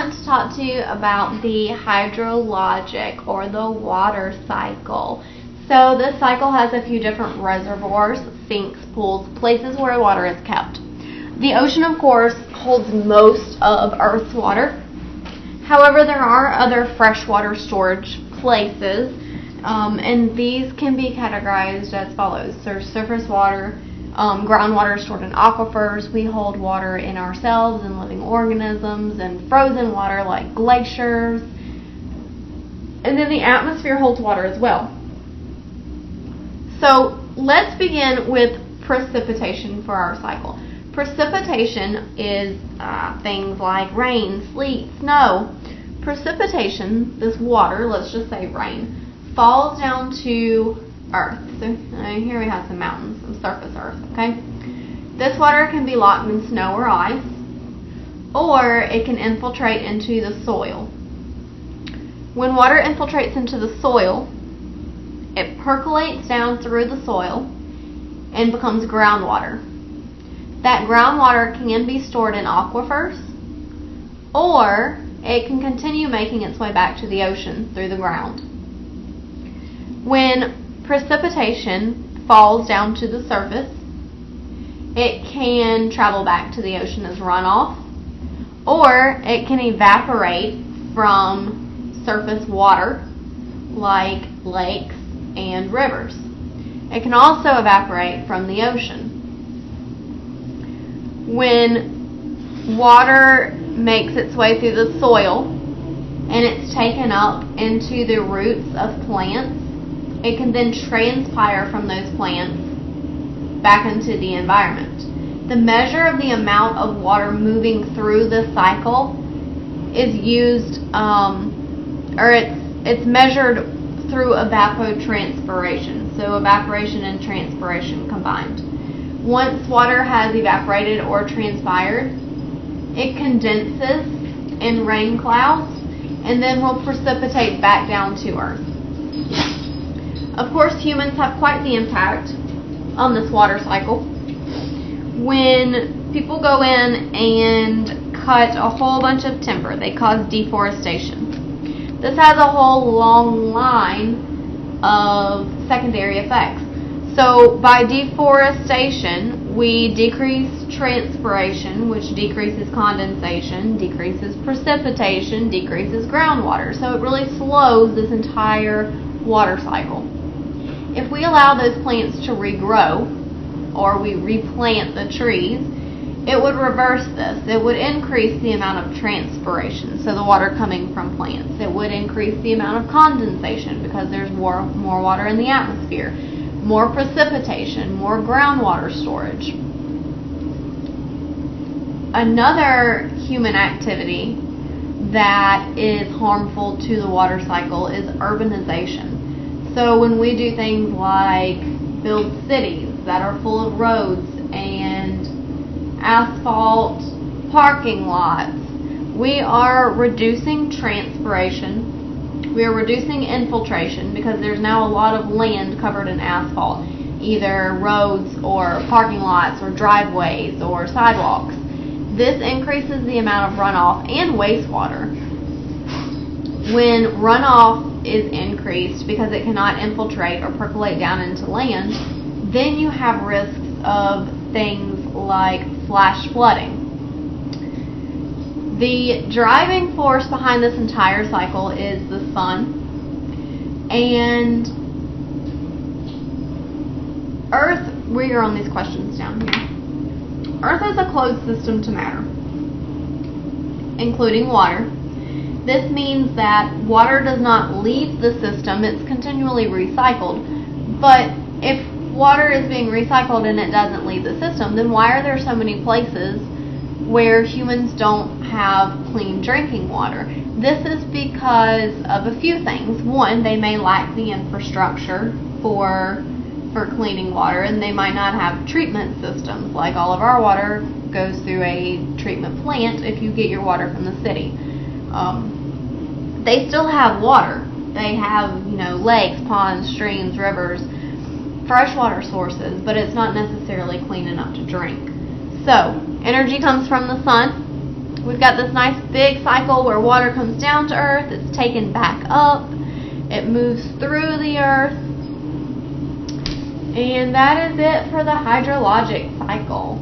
want to talk to you about the hydrologic or the water cycle. So this cycle has a few different reservoirs, sinks, pools, places where water is kept. The ocean, of course, holds most of Earth's water. However, there are other freshwater storage places, and these can be categorized as follows. There's surface water, groundwater stored in aquifers. We hold water in ourselves and living organisms, and frozen water like glaciers. And then the atmosphere holds water as well. So let's begin with precipitation for our cycle. Precipitation is things like rain, sleet, snow. Precipitation, this water, let's just say rain, falls down to Earth. So here we have some mountains, some surface Earth, okay? This water can be locked in snow or ice, or it can infiltrate into the soil. When water infiltrates into the soil, it percolates down through the soil and becomes groundwater. That groundwater can be stored in aquifers, or it can continue making its way back to the ocean through the ground. When precipitation falls down to the surface, it can travel back to the ocean as runoff, or it can evaporate from surface water like lakes and rivers. It can also evaporate from the ocean. When water makes its way through the soil and it's taken up into the roots of plants, it can then transpire from those plants back into the environment. The measure of the amount of water moving through the cycle is used, it's measured through evapotranspiration. So evaporation and transpiration combined. Once water has evaporated or transpired, it condenses in rain clouds and then will precipitate back down to Earth. Of course, humans have quite the impact on this water cycle. When people go in and cut a whole bunch of timber, they cause deforestation. This has a whole long line of secondary effects. So by deforestation, we decrease transpiration, which decreases condensation, decreases precipitation, decreases groundwater. So it really slows this entire water cycle. If we allow those plants to regrow, or we replant the trees, it would reverse this. It would increase the amount of transpiration, so the water coming from plants. It would increase the amount of condensation because there's more water in the atmosphere. More precipitation, more groundwater storage. Another human activity that is harmful to the water cycle is urbanization. So when we do things like build cities that are full of roads and asphalt parking lots, we are reducing transpiration. We are reducing infiltration because there's now a lot of land covered in asphalt, either roads or parking lots or driveways or sidewalks. This increases the amount of runoff and wastewater. When runoff is increased because it cannot infiltrate or percolate down into land, then you have risks of things like flash flooding. The driving force behind this entire cycle is the sun, and Earth, we are on these questions down here. Earth is a closed system to matter, including water. This means that water does not leave the system, it's continually recycled. But if water is being recycled and it doesn't leave the system, then why are there so many places where humans don't have clean drinking water? This is because of a few things. One, they may lack the infrastructure for cleaning water, and they might not have treatment systems. Like all of our water goes through a treatment plant if you get your water from the city. They still have water. They have, lakes, ponds, streams, rivers, freshwater sources, but it's not necessarily clean enough to drink. So, energy comes from the sun. We've got this nice big cycle where water comes down to Earth, it's taken back up, it moves through the Earth, and that is it for the hydrologic cycle.